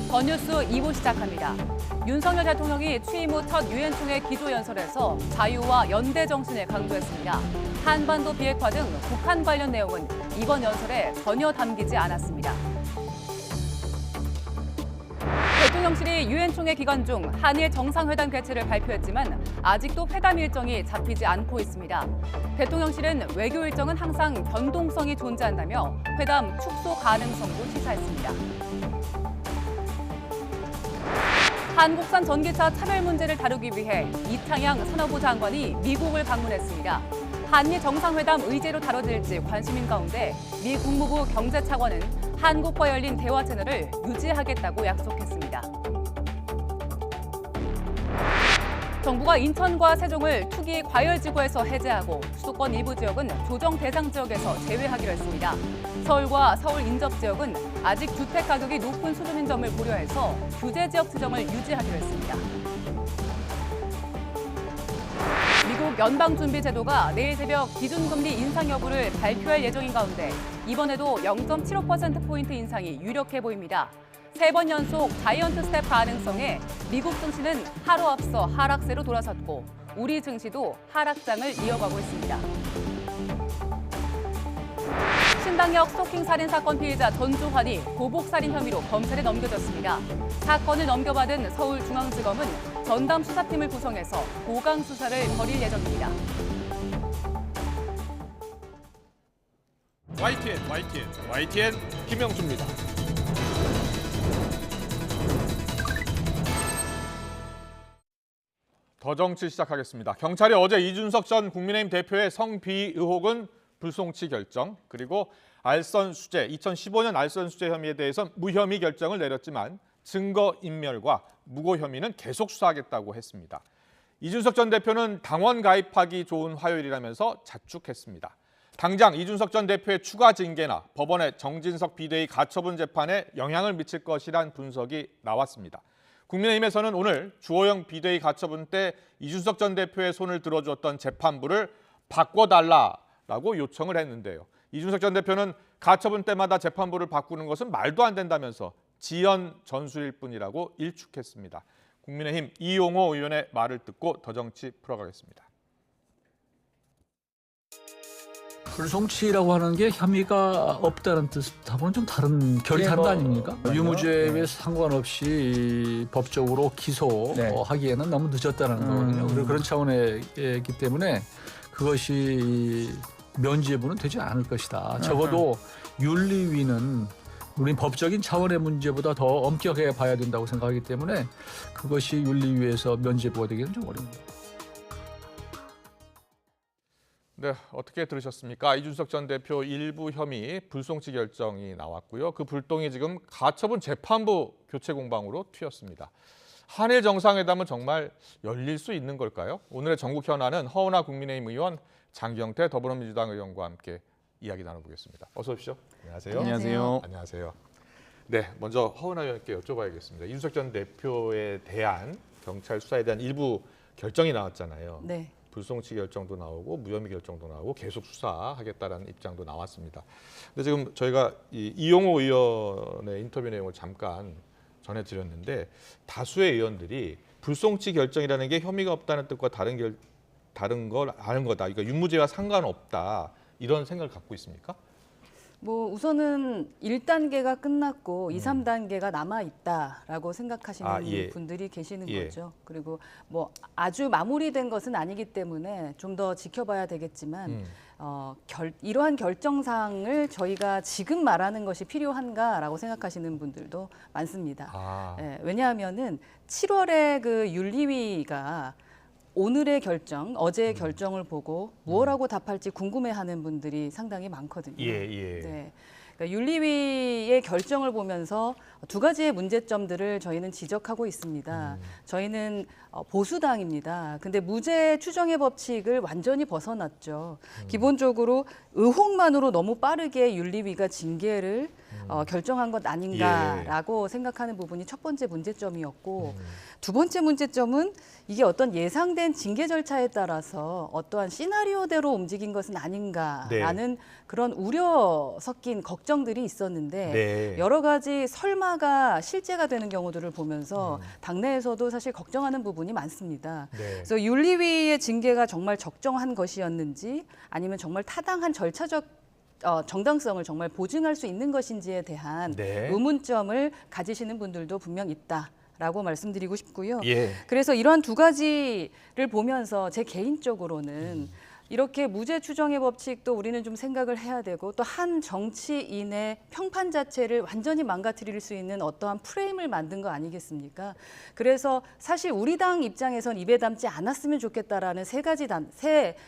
더뉴스 2부 시작합니다. 윤석열 대통령이 취임 후 첫 유엔 총회 기조연설에서 자유와 연대 정신을 강조했습니다. 한반도 비핵화 등 북한 관련 내용은 이번 연설에 전혀 담기지 않았습니다. 대통령실이 유엔 총회 기간 중 한일 정상회담 개최를 발표했지만 아직도 회담 일정이 잡히지 않고 있습니다. 대통령실은 외교 일정은 항상 변동성이 존재한다며 회담 축소 가능성도 시사했습니다. 한국산 전기차 차별 문제를 다루기 위해 이창양 산업부 장관이 미국을 방문했습니다. 한미 정상회담 의제로 다뤄질지 관심인 가운데 미 국무부 경제차관은 한국과 열린 대화 채널을 유지하겠다고 약속했습니다. 정부가 인천과 세종을 투기 과열지구에서 해제하고 수도권 일부 지역은 조정 대상 지역에서 제외하기로 했습니다. 서울과 서울 인접 지역은 아직 주택 가격이 높은 수준인 점을 고려해서 규제 지역 지정을 유지하기로 했습니다. 미국 연방준비제도가 내일 새벽 기준금리 인상 여부를 발표할 예정인 가운데 이번에도 0.75%포인트 인상이 유력해 보입니다. 3번 연속 자이언트 스텝 가능성에 미국 증시는 하루 앞서 하락세로 돌아섰고 우리 증시도 하락장을 이어가고 있습니다. 신당역 스토킹 살인 사건 피해자 전주환이 보복살인 혐의로 검찰에 넘겨졌습니다. 사건을 넘겨받은 서울중앙지검은 전담 수사팀을 구성해서 보강 수사를 벌일 예정입니다. YTN 김영수입니다. 더 정치 시작하겠습니다. 경찰이 어제 이준석 전 국민의힘 대표의 성비위 의혹은 불송치 결정, 그리고 알선 수재, 2015년 알선 수재 혐의에 대해선 무혐의 결정을 내렸지만 증거인멸과 무고 혐의는 계속 수사하겠다고 했습니다. 이준석 전 대표는 당원 가입하기 좋은 화요일이라면서 자축했습니다. 당장 이준석 전 대표의 추가 징계나 법원의 정진석 비대위 가처분 재판에 영향을 미칠 것이란 분석이 나왔습니다. 국민의힘에서는 오늘 주호영 비대위 가처분 때 이준석 전 대표의 손을 들어주었던 재판부를 바꿔달라라고 요청을 했는데요. 이준석 전 대표는 가처분 때마다 재판부를 바꾸는 것은 말도 안 된다면서 지연 전술일 뿐이라고 일축했습니다. 국민의힘 이용호 의원의 말을 듣고 더 정치 풀어가겠습니다. 불송치라고 하는 게 혐의가 없다는 뜻하고는 좀 다른 결이 다른 거 아닙니까? 유무죄에 상관없이 법적으로 기소하기에는 너무 늦었다는 거거든요. 그리고 그런 차원이기 때문에 그것이 면죄 여부는 되지 않을 것이다. 적어도 윤리위는 우리 법적인 차원의 문제보다 더 엄격하게 봐야 된다고 생각하기 때문에 그것이 윤리위에서 면죄 여부가 되기는 좀 어렵습니다. 네, 어떻게 들으셨습니까? 이준석 전 대표 일부 혐의 불송치 결정이 나왔고요. 그 불똥이 지금 가처분 재판부 교체 공방으로 튀었습니다. 한일 정상회담은 정말 열릴 수 있는 걸까요? 오늘의 전국 현안은 허은하 국민의힘 의원, 장경태 더불어민주당 의원과 함께 이야기 나눠보겠습니다. 어서 오십시오. 안녕하세요. 안녕하세요. 안녕하세요. 네, 먼저 허은하 의원께 여쭤봐야겠습니다. 이준석 전 대표에 대한 경찰 수사에 대한 일부 결정이 나왔잖아요. 네. 불송치 결정도 나오고 무혐의 결정도 나오고 계속 수사하겠다라는 입장도 나왔습니다. 근데 지금 저희가 이용호 의원의 인터뷰 내용을 잠깐 전해드렸는데 다수의 의원들이 불송치 결정이라는 게 혐의가 없다는 뜻과 다른 걸 아는 거다. 그러니까 유무죄와 상관없다. 이런 생각을 갖고 있습니까? 뭐 우선은 1단계가 끝났고 2, 3단계가 남아 있다라고 생각하시는 분들이 계시는 거죠. 그리고 뭐 아주 마무리된 것은 아니기 때문에 좀 더 지켜봐야 되겠지만 이러한 결정사항을 저희가 지금 말하는 것이 필요한가라고 생각하시는 분들도 많습니다. 왜냐하면은 7월에 그 윤리위가 오늘의 결정, 어제의 결정을 보고 무엇라고 답할지 궁금해하는 분들이 상당히 많거든요. 네. 그러니까 윤리위의 결정을 보면서 두 가지의 문제점들을 저희는 지적하고 있습니다. 저희는 보수당입니다. 근데 무죄 추정의 법칙을 완전히 벗어났죠. 기본적으로 의혹만으로 너무 빠르게 윤리위가 징계를 결정한 것 아닌가라고 생각하는 부분이 첫 번째 문제점이었고 두 번째 문제점은 이게 어떤 예상된 징계 절차에 따라서 어떠한 시나리오대로 움직인 것은 아닌가라는 그런 우려 섞인 걱정들이 있었는데 여러 가지 설마가 실제가 되는 경우들을 보면서 당내에서도 사실 걱정하는 부분이 많습니다. 그래서 윤리위의 징계가 정말 적정한 것이었는지 아니면 정말 타당한 절차적 정당성을 정말 보증할 수 있는 것인지에 대한 의문점을 가지시는 분들도 분명 있다라고 말씀드리고 싶고요. 그래서 이러한 두 가지를 보면서 제 개인적으로는 이렇게 무죄 추정의 법칙도 우리는 좀 생각을 해야 되고 또 한 정치인의 평판 자체를 완전히 망가뜨릴 수 있는 어떠한 프레임을 만든 거 아니겠습니까? 그래서 사실 우리 당 입장에선 입에 담지 않았으면 좋겠다라는 세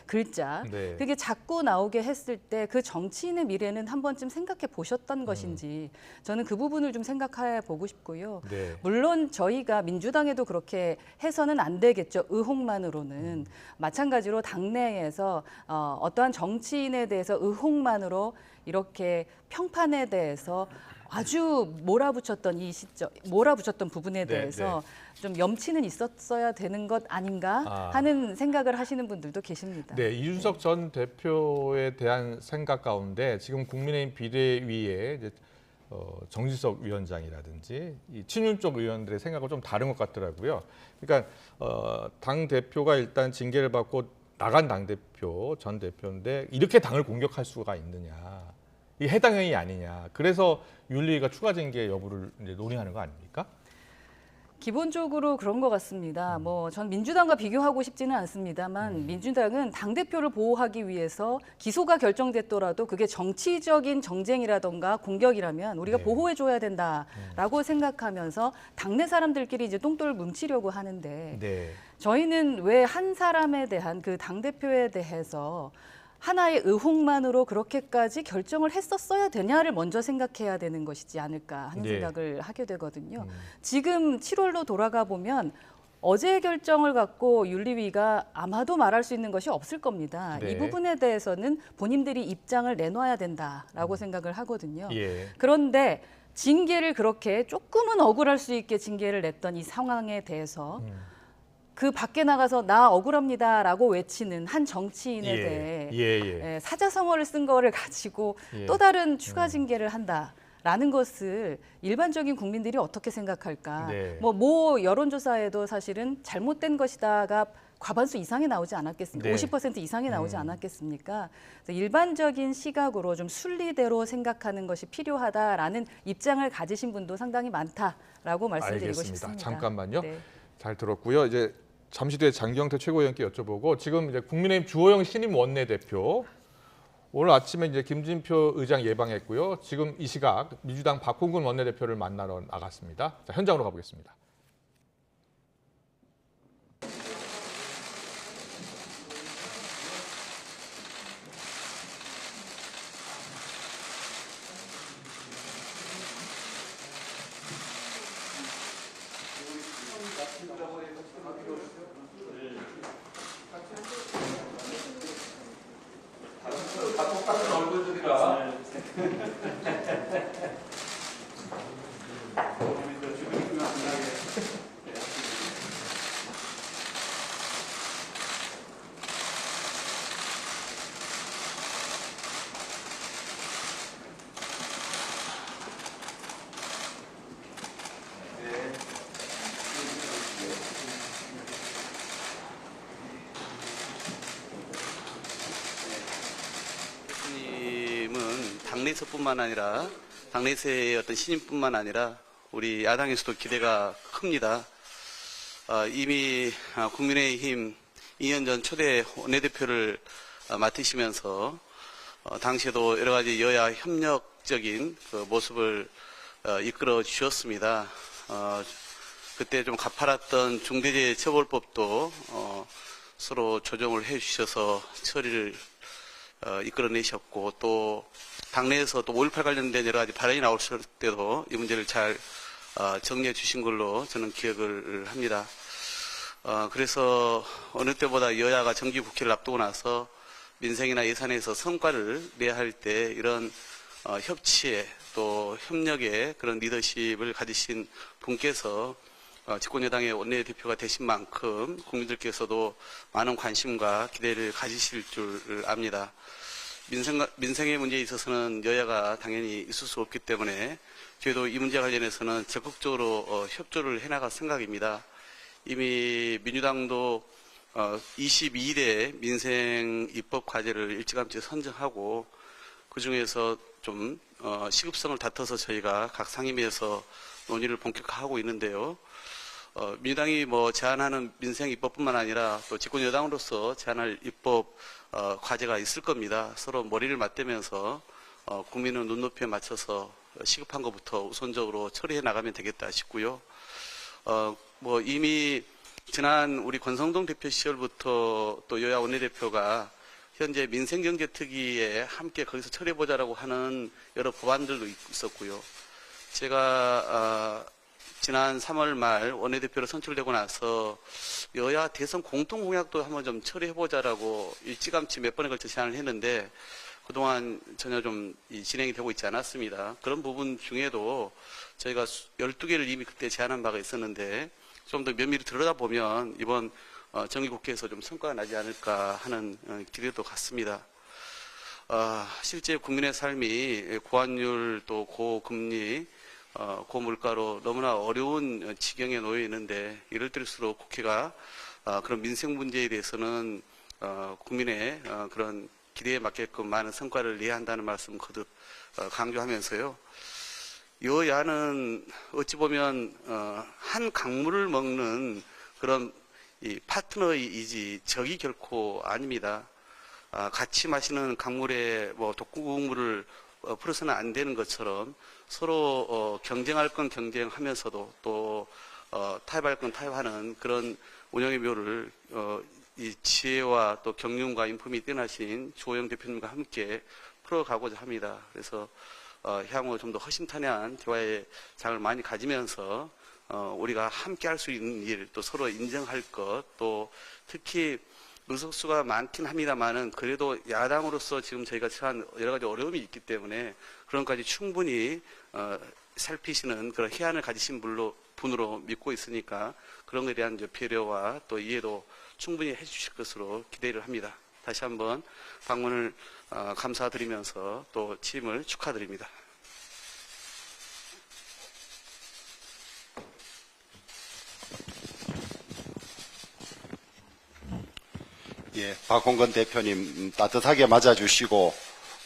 글자 그게 자꾸 나오게 했을 때 그 정치인의 미래는 한 번쯤 생각해 보셨던 것인지 저는 그 부분을 좀 생각해 보고 싶고요. 물론 저희가 민주당에도 그렇게 해서는 안 되겠죠. 의혹만으로는. 마찬가지로 당내에서 어떠한 정치인에 대해서 의혹만으로 이렇게 평판에 대해서 아주 몰아붙였던 이 시점, 몰아붙였던 부분에 대해서 좀 염치는 있었어야 되는 것 아닌가 하는 생각을 하시는 분들도 계십니다. 이준석 전 대표에 대한 생각 가운데 지금 국민의힘 비대위에 이제 정진석 위원장이라든지 이 친윤 쪽 의원들의 생각은 좀 다른 것 같더라고요. 그러니까 당 대표가 일단 징계를 받고 나간 당대표, 전 대표인데 이렇게 당을 공격할 수가 있느냐. 이 해당 행위 아니냐. 그래서 윤리위가 추가 징계 여부를 이제 논의하는 거 아닙니까? 기본적으로 그런 것 같습니다. 전 민주당과 비교하고 싶지는 않습니다만 민주당은 당대표를 보호하기 위해서 기소가 결정됐더라도 그게 정치적인 정쟁이라던가 공격이라면 우리가 보호해줘야 된다라고 생각하면서 당내 사람들끼리 이제 똥돌 뭉치려고 하는데 저희는 왜 한 사람에 대한 그 당대표에 대해서 하나의 의혹만으로 그렇게까지 결정을 했었어야 되냐를 먼저 생각해야 되는 것이지 않을까 하는 생각을 하게 되거든요. 지금 7월로 돌아가 보면 어제 결정을 갖고 윤리위가 아마도 말할 수 있는 것이 없을 겁니다. 이 부분에 대해서는 본인들이 입장을 내놔야 된다라고 생각을 하거든요. 그런데 징계를 그렇게 조금은 억울할 수 있게 징계를 냈던 이 상황에 대해서 그 밖에 나가서 나 억울합니다라고 외치는 한 정치인에 대해 사자성어를 쓴 거를 가지고 또 다른 추가 징계를 한다라는 것을 일반적인 국민들이 어떻게 생각할까? 뭐 여론조사에도 사실은 잘못된 것이다가 과반수 이상이 나오지 않았겠습니까? 50% 이상이 나오지 않았겠습니까? 그래서 일반적인 시각으로 좀 순리대로 생각하는 것이 필요하다라는 입장을 가지신 분도 상당히 많다라고 말씀드리고 싶습니다. 잠깐만요. 잘 들었고요. 이제 잠시 뒤에 장경태 최고위원께 여쭤보고 지금 이제 국민의힘 주호영 신임 원내대표 오늘 아침에 이제 김진표 의장 예방했고요. 지금 이 시각 민주당 박홍근 원내대표를 만나러 나갔습니다. 자, 현장으로 가보겠습니다. 똑같은 얼굴들이라. 당내에서뿐만 아니라 당내에서의 어떤 신임뿐만 아니라 우리 야당에서도 기대가 큽니다. 이미 국민의힘 2년 전 초대 원내대표를 맡으시면서 당시에도 여러 가지 여야 협력적인 그 모습을 이끌어 주셨습니다. 그때 좀 가파랐던 중대재해처벌법도 서로 조정을 해주셔서 처리를 이끌어내셨고 또 당내에서 또 5.18 관련된 여러 가지 발언이 나왔을 때도 이 문제를 잘 정리해 주신 걸로 저는 기억을 합니다. 그래서 어느 때보다 여야가 정기국회를 앞두고 나서 민생이나 예산에서 성과를 내야 할 때 이런 협치에 또 협력의 그런 리더십을 가지신 분께서 집권여당의 원내대표가 되신 만큼 국민들께서도 많은 관심과 기대를 가지실 줄 압니다. 민생의 문제에 있어서는 여야가 당연히 있을 수 없기 때문에 저희도 이 문제 관련해서는 적극적으로 협조를 해나갈 생각입니다. 이미 민주당도 22대 민생 입법 과제를 일찌감치 선정하고 그중에서 좀 시급성을 다퉈서 저희가 각 상임위에서 논의를 본격화하고 있는데요. 민주당이 제안하는 민생 입법뿐만 아니라 또 집권 여당으로서 제안할 입법 과제가 있을 겁니다. 서로 머리를 맞대면서 국민의 눈높이에 맞춰서 시급한 것부터 우선적으로 처리해 나가면 되겠다 싶고요. 이미 지난 우리 권성동 대표 시절부터 또 여야 원내대표가 현재 민생경제특위에 함께 거기서 처리해보자라고 하는 여러 법안들도 있었고요. 제가 지난 3월 말 원내대표로 선출되고 나서 여야 대선 공통공약도 한번 좀 처리해보자라고 일찌감치 몇 번에 걸쳐 제안을 했는데 그동안 전혀 좀 진행이 되고 있지 않았습니다. 그런 부분 중에도 저희가 12개를 이미 그때 제안한 바가 있었는데 좀 더 면밀히 들여다보면 이번 정기국회에서 좀 성과가 나지 않을까 하는 기대도 갖습니다. 실제 국민의 삶이 고환율 또 고금리 고물가로 너무나 어려운 지경에 놓여 있는데 이럴 때일수록 국회가 그런 민생 문제에 대해서는 국민의 그런 기대에 맞게끔 많은 성과를 내야 한다는 말씀 거듭 강조하면서요. 여야는 어찌 보면 한 강물을 먹는 그런 파트너이지 적이 결코 아닙니다. 같이 마시는 강물에 독극물을 풀어서는 안 되는 것처럼 서로 경쟁할 건 경쟁하면서도 또 타협할 건 타협하는 그런 운영의 묘를 이 지혜와 또 경륜과 인품이 뛰어나신 주호영 대표님과 함께 풀어가고자 합니다. 그래서 향후 좀 더 허심탄회한 대화의 장을 많이 가지면서 우리가 함께 할 수 있는 일, 또 서로 인정할 것, 또 특히 의석수가 많긴 합니다만은 그래도 야당으로서 지금 저희가 처한 여러 가지 어려움이 있기 때문에 그런 것까지 충분히 살피시는 그런 해안을 가지신 분으로 믿고 있으니까 그런 것에 대한 배려와 또 이해도 충분히 해주실 것으로 기대를 합니다. 다시 한번 방문을 감사드리면서 또 취임을 축하드립니다. 예, 박홍근 대표님 따뜻하게 맞아주시고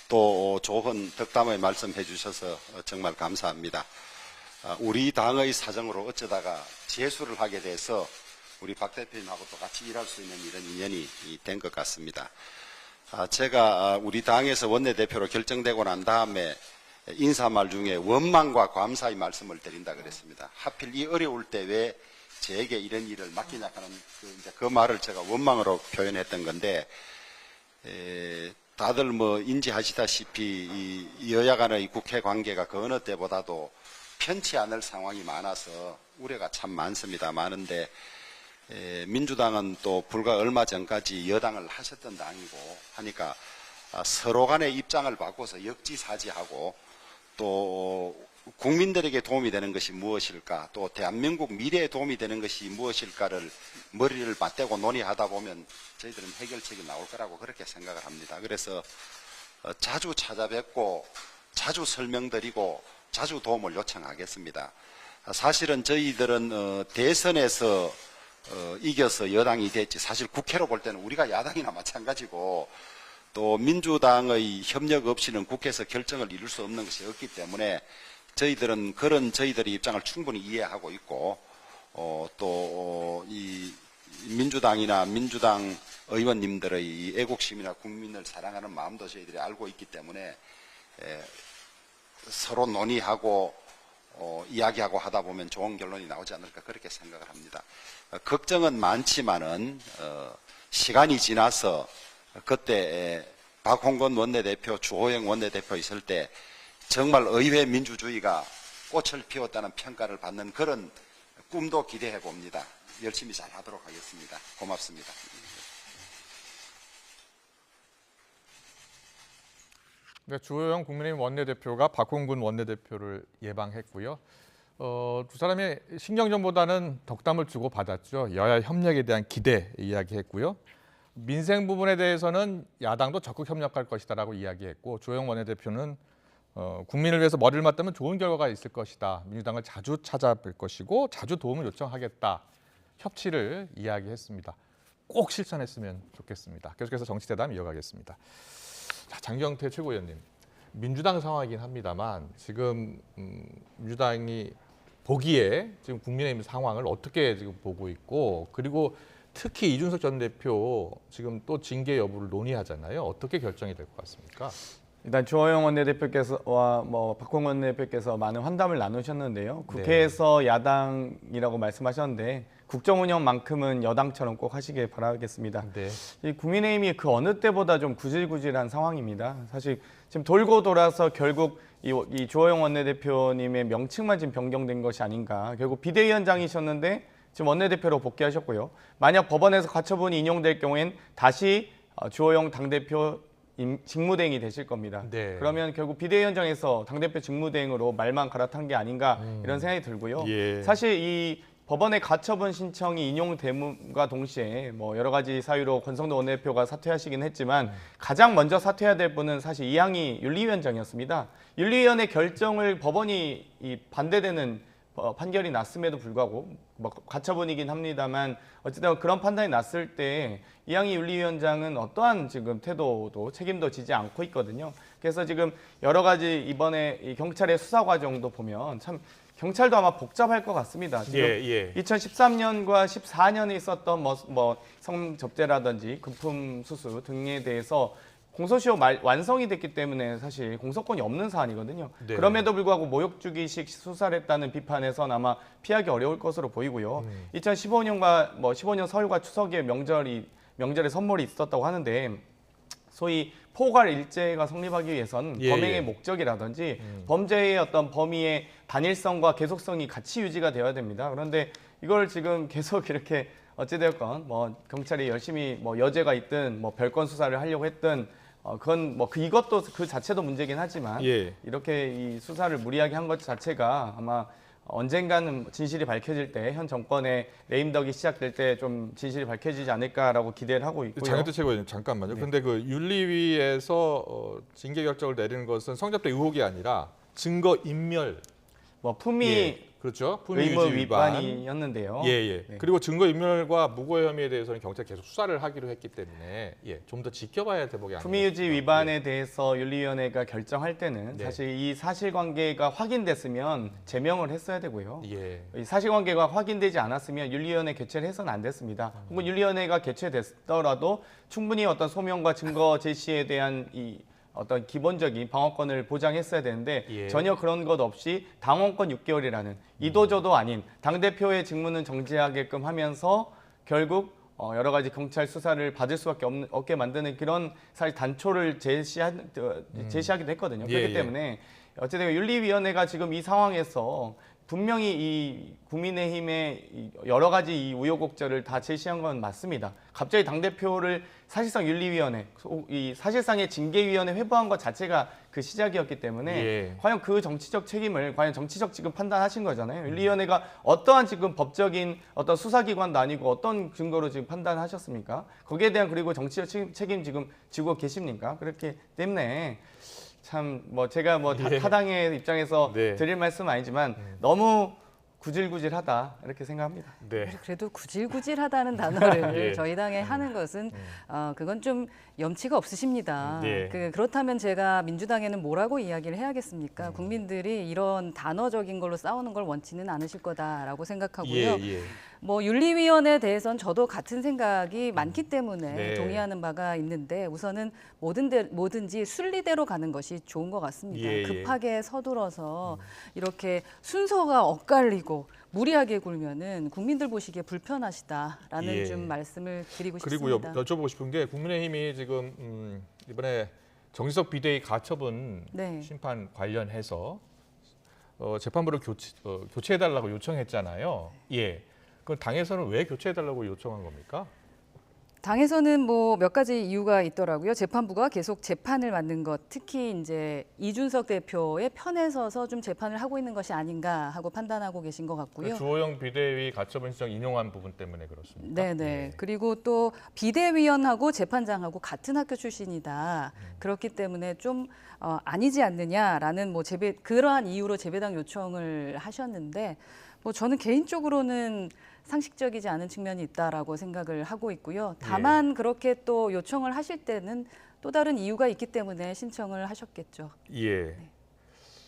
또 좋은 덕담의 말씀해 주셔서 정말 감사합니다. 우리 당의 사정으로 어쩌다가 재수를 하게 돼서 우리 박 대표님하고 또 같이 일할 수 있는 이런 인연이 된 것 같습니다. 제가 우리 당에서 원내대표로 결정되고 난 다음에 인사말 중에 원망과 감사의 말씀을 드린다 그랬습니다. 하필 이 어려울 때 왜 저에게 이런 일을 맡기냐 하는 그 말을 제가 원망으로 표현했던 건데, 다들 인지하시다시피 이 여야 간의 국회 관계가 그 어느 때보다도 편치 않을 상황이 많아서 우려가 참 많습니다. 많은데 민주당은 또 불과 얼마 전까지 여당을 하셨던 당이고 하니까 서로 간의 입장을 바꿔서 역지사지하고 또 국민들에게 도움이 되는 것이 무엇일까, 또 대한민국 미래에 도움이 되는 것이 무엇일까를 머리를 맞대고 논의하다 보면 저희들은 해결책이 나올 거라고 그렇게 생각을 합니다. 그래서 자주 찾아뵙고 자주 설명드리고 자주 도움을 요청하겠습니다. 사실은 저희들은 대선에서 이겨서 여당이 됐지 사실 국회로 볼 때는 우리가 야당이나 마찬가지고 또 민주당의 협력 없이는 국회에서 결정을 이룰 수 없는 것이 없기 때문에 저희들은 그런 저희들의 입장을 충분히 이해하고 있고 또 이 민주당이나 민주당 의원님들의 이 애국심이나 국민을 사랑하는 마음도 저희들이 알고 있기 때문에 서로 논의하고 이야기하고 하다 보면 좋은 결론이 나오지 않을까 그렇게 생각을 합니다. 걱정은 많지만은 시간이 지나서 그때 박홍근 원내대표, 주호영 원내대표 있을 때 정말 의회 민주주의가 꽃을 피웠다는 평가를 받는 그런 꿈도 기대해 봅니다. 열심히 잘 하도록 하겠습니다. 고맙습니다. 네, 주호영 국민의힘 원내대표가 박홍근 원내대표를 예방했고요. 두 사람의 신경전보다는 덕담을 주고 받았죠. 여야 협력에 대한 기대 이야기했고요. 민생 부분에 대해서는 야당도 적극 협력할 것이다라고 이야기했고 주호영 원내대표는 국민을 위해서 머리를 맞대면 좋은 결과가 있을 것이다. 민주당을 자주 찾아뵐 것이고 자주 도움을 요청하겠다. 협치를 이야기했습니다. 꼭 실천했으면 좋겠습니다. 계속해서 정치대담 이어가겠습니다. 자, 장경태 최고위원님, 민주당 상황이긴 합니다만 지금 민주당이 보기에 지금 국민의힘 상황을 어떻게 지금 보고 있고 그리고 특히 이준석 전 대표 지금 또 징계 여부를 논의하잖아요. 어떻게 결정이 될 것 같습니까? 일단 주호영 원내대표께서와 박홍근 원내대표께서 많은 환담을 나누셨는데요. 국회에서 네. 야당이라고 말씀하셨는데 국정 운영만큼은 여당처럼 꼭 하시길 바라겠습니다. 네. 이 국민의힘이 그 어느 때보다 좀 구질구질한 상황입니다. 사실 지금 돌고 돌아서 결국 이 주호영 원내대표님의 명칭만 지금 변경된 것이 아닌가. 결국 비대위원장이셨는데 지금 원내대표로 복귀하셨고요. 만약 법원에서 가처분이 인용될 경우엔 다시 주호영 당대표 직무대행이 되실 겁니다. 네. 그러면 결국 비대위원장에서 당대표 직무대행으로 말만 갈아탄 게 아닌가 이런 생각이 들고요. 예. 사실 이 법원의 가처분 신청이 인용됨과 동시에 여러 가지 사유로 권성동 원내대표가 사퇴하시긴 했지만 가장 먼저 사퇴해야 될 분은 사실 이항희 윤리위원장이었습니다. 윤리위원회 결정을 법원이 반대되는 판결이 났음에도 불구하고 가처분이긴 합니다만 어쨌든 그런 판단이 났을 때 이항희 윤리위원장은 어떠한 지금 태도도 책임도 지지 않고 있거든요. 그래서 지금 여러 가지 이번에 이 경찰의 수사 과정도 보면 참 경찰도 아마 복잡할 것 같습니다. 지금 2013년과 14년에 있었던 성접대라든지 금품 수수 등에 대해서 공소시효 완성이 됐기 때문에 사실 공소권이 없는 사안이거든요. 네. 그럼에도 불구하고 모욕주기식 수사를 했다는 비판에선 아마 피하기 어려울 것으로 보이고요. 2015년과 15년 설과 추석에 명절에 선물이 있었다고 하는데 소위 포괄 일제가 성립하기 위해선 범행의 목적이라든지 범죄의 어떤 범위의 단일성과 계속성이 같이 유지가 되어야 됩니다. 그런데 이걸 지금 계속 이렇게 어찌되었건 경찰이 열심히 여죄가 있든 별건 수사를 하려고 했든 그건 이것도 그 자체도 문제긴 하지만 이렇게 이 수사를 무리하게 한 것 자체가 아마 언젠가는 진실이 밝혀질 때 현 정권의 레임덕이 시작될 때 좀 진실이 밝혀지지 않을까라고 기대를 하고 있고요. 장경태 최고위원님 잠깐만요. 그런데 그 윤리위에서 징계 결정을 내리는 것은 성접대 의혹이 아니라 증거 인멸, 품위 그렇죠. 의무 위반이었는데요. 네. 그리고 증거 인멸과 무고의 혐의에 대해서는 경찰이 계속 수사를 하기로 했기 때문에 좀 더 지켜봐야 할 대목이 아니에요. 품위유지 위반에 대해서 윤리위원회가 결정할 때는 사실 이 사실관계가 확인됐으면 제명을 했어야 되고요. 이 사실관계가 확인되지 않았으면 윤리위원회 개최를 해서는 안 됐습니다. 혹은 윤리위원회가 개최됐더라도 충분히 어떤 소명과 증거 제시에 대한 어떤 기본적인 방어권을 보장했어야 되는데 전혀 그런 것 없이 당원권 6개월이라는 이도저도 아닌 당대표의 직무는 정지하게끔 하면서 결국 여러 가지 경찰 수사를 받을 수밖에 없게 만드는 그런 사실 단초를 제시하기도 했거든요. 그렇기 때문에 어쨌든 윤리위원회가 지금 이 상황에서 분명히 이 국민의힘의 여러 가지 이 우여곡절을 다 제시한 건 맞습니다. 갑자기 당대표를 사실상 윤리위원회, 이 사실상의 징계위원회 회부한 것 자체가 그 시작이었기 때문에 과연 그 정치적 책임을 과연 정치적 지금 판단하신 거잖아요. 윤리위원회가 어떠한 지금 법적인 어떤 수사기관도 아니고 어떤 증거로 지금 판단하셨습니까? 거기에 대한 그리고 정치적 책임 지금 지고 계십니까? 그렇기 때문에 참 제가 타당의 입장에서 드릴 말씀은 아니지만 너무 구질구질하다 이렇게 생각합니다. 그래도 구질구질하다는 단어를 저희 당에 하는 것은 그건 좀 염치가 없으십니다. 그렇다면 제가 민주당에는 뭐라고 이야기를 해야겠습니까? 국민들이 이런 단어적인 걸로 싸우는 걸 원치는 않으실 거다라고 생각하고요. 윤리위원회에 대해서는 저도 같은 생각이 많기 때문에 동의하는 바가 있는데 우선은 뭐든지 순리대로 가는 것이 좋은 것 같습니다. 급하게 서둘러서 이렇게 순서가 엇갈리고 무리하게 굴면은 국민들 보시기에 불편하시다라는 좀 말씀을 드리고 싶습니다. 그리고 여쭤보고 싶은 게 국민의힘이 지금 이번에 정진석 비대위 가처분 심판 관련해서 재판부를 교체해달라고 요청했잖아요. 그럼 당에서는 왜 교체해달라고 요청한 겁니까? 당에서는 뭐 몇 가지 이유가 있더라고요. 재판부가 계속 재판을 맡는 것, 특히 이제 이준석 대표의 편에 서서 좀 재판을 하고 있는 것이 아닌가 하고 판단하고 계신 것 같고요. 주호영 비대위 가처분 신청 인용한 부분 때문에 그렇습니다. 네네. 예. 그리고 또 비대위원하고 재판장하고 같은 학교 출신이다. 그렇기 때문에 좀 아니지 않느냐라는 뭐 그러한 이유로 재배당 요청을 하셨는데 뭐 저는 개인적으로는 상식적이지 않은 측면이 있다라고 생각을 하고 있고요. 다만 그렇게 또 요청을 하실 때는 또 다른 이유가 있기 때문에 신청을 하셨겠죠. 예.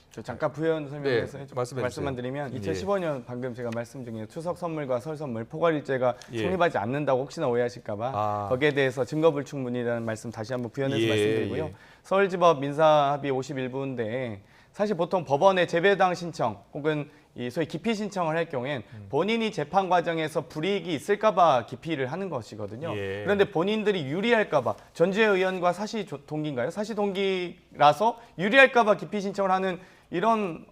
저 잠깐 부연 설명해서 네, 말씀해 말씀만 주세요. 드리면 예. 2015년 방금 제가 말씀 중에 추석 선물과 설 선물 포괄일제가 예. 성립하지 않는다고 혹시나 오해하실까봐 거기에 대해서 증거불충분이라는 말씀 다시 한번 부연해서 예, 말씀드리고요. 예. 서울지법 민사합의 51부인데 사실 보통 법원에 재배당 신청 혹은 이 소위 기피 신청을 할 경우엔 본인이 재판 과정에서 불이익이 있을까봐 기피를 하는 것이거든요. 예. 그런데 본인들이 유리할까봐 전주의 의원과 사시 동기인가요? 사시 동기라서 유리할까봐 기피 신청을 하는 이런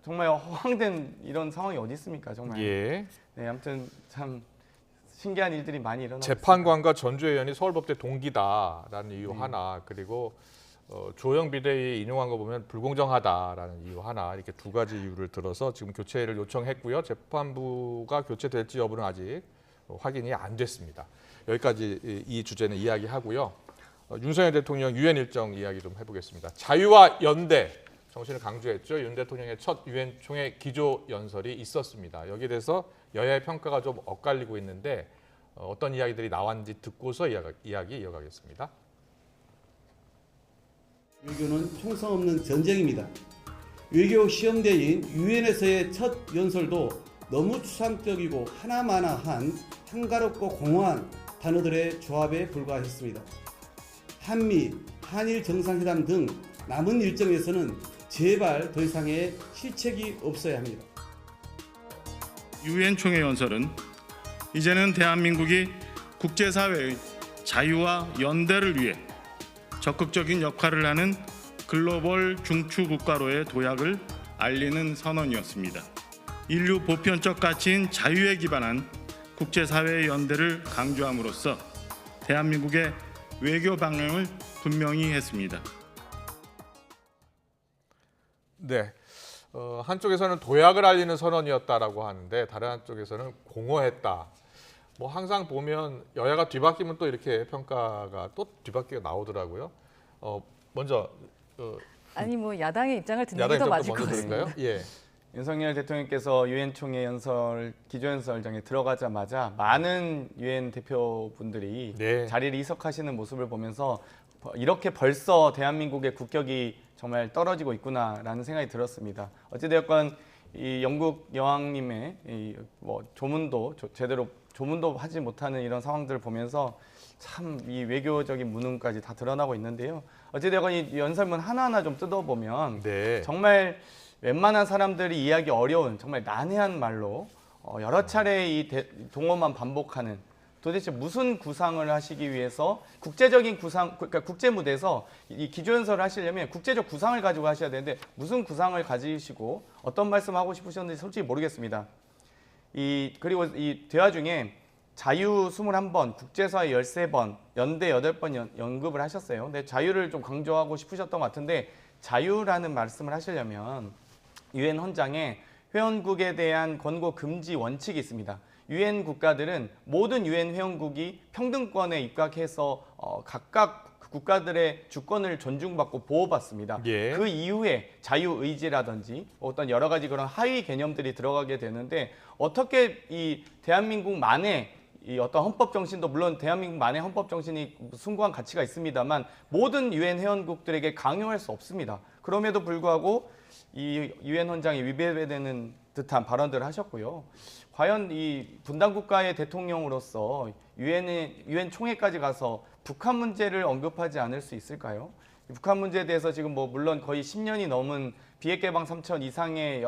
정말 허황된 이런 상황이 어디 있습니까? 정말. 예. 네, 아무튼 참 신기한 일들이 많이 일어나고 재판관과 전주 의원이 서울법대 동기다라는 이유 하나, 그리고 조영 비대위 인용한 거 보면 불공정하다라는 이유 하나, 이렇게 두 가지 이유를 들어서 지금 교체를 요청했고요. 재판부가 교체될지 여부는 아직 확인이 안 됐습니다. 여기까지 이 주제는 이야기하고요. 윤석열 대통령 유엔 일정 이야기 좀 해보겠습니다. 자유와 연대 정신을 강조했죠. 윤 대통령의 첫 유엔 총회 기조 연설이 있었습니다. 여기에 대해서 여야의 평가가 좀 엇갈리고 있는데 어떤 이야기들이 나왔는지 듣고서 이야기 이어가겠습니다. 외교는 총성 없는 전쟁입니다. 외교 시험대인 유엔에서의 첫 연설도 너무 추상적이고 하나마나한 한가롭고 공허한 단어들의 조합에 불과했습니다. 한미, 한일 정상회담 등 남은 일정에서는 제발 더 이상의 실책이 없어야 합니다. 유엔 총회 연설은 이제는 대한민국이 국제사회의 자유와 연대를 위해 적극적인 역할을 하는 글로벌 중추 국가로의 도약을 알리는 선언이었습니다. 인류 보편적 가치인 자유에 기반한 국제사회의 연대를 강조함으로써 대한민국의 외교 방향을 분명히 했습니다. 네, 한쪽에서는 도약을 알리는 선언이었다라고 하는데 다른 한쪽에서는 공허했다. 뭐 항상 보면 여야가 뒤바뀌면 또 이렇게 평가가 또 뒤바뀌어 나오더라고요. 먼저 아니 뭐 야당의 입장을 듣는 게 야당 더 입장부터 맞을 것 먼저 같습니다. 들을까요? 예. 윤석열 대통령께서 유엔 총회 연설 기조연설장에 들어가자마자 많은 유엔 대표분들이 네. 자리를 이석하시는 모습을 보면서 이렇게 벌써 대한민국의 국격이 정말 떨어지고 있구나라는 생각이 들었습니다. 어찌되었건 이 영국 여왕님의 뭐 조문도 제대로 조문도 하지 못하는 이런 상황들을 보면서 참 이 외교적인 무능까지 다 드러나고 있는데요. 어찌되건 이 연설문 하나하나 좀 뜯어보면 네. 정말 웬만한 사람들이 이해하기 어려운 정말 난해한 말로 여러 차례 이 동어만 반복하는 도대체 무슨 구상을 하시기 위해서 국제적인 구상, 그러니까 국제 무대에서 이 기조연설을 하시려면 국제적 구상을 가지고 하셔야 되는데 무슨 구상을 가지시고 어떤 말씀하고 싶으셨는지 솔직히 모르겠습니다. 그리고 이 대화 중에 자유 21번, 국제사회 13번, 연대 8번 언급을 하셨어요. 근데 자유를 좀 강조하고 싶으셨던 것 같은데 자유라는 말씀을 하시려면 유엔 헌장에 회원국에 대한 권고 금지 원칙이 있습니다. 유엔 국가들은 모든 유엔 회원국이 평등권에 입각해서 각각 국가들의 주권을 존중받고 보호받습니다. 예. 그 이후에 자유의지라든지 어떤 여러 가지 그런 하위 개념들이 들어가게 되는데 어떻게 이 대한민국만의 이 어떤 헌법 정신도 물론 대한민국만의 헌법 정신이 숭고한 가치가 있습니다만 모든 유엔 회원국들에게 강요할 수 없습니다. 그럼에도 불구하고 이 유엔 헌장이 위배되는 듯한 발언들을 하셨고요. 과연 이 분단 국가의 대통령으로서 유엔 총회까지 가서 북한 문제를 언급하지 않을 수 있을까요? 북한 문제에 대해서 지금 뭐 물론 거의 10년이 넘은 비핵 개방 3천 이상의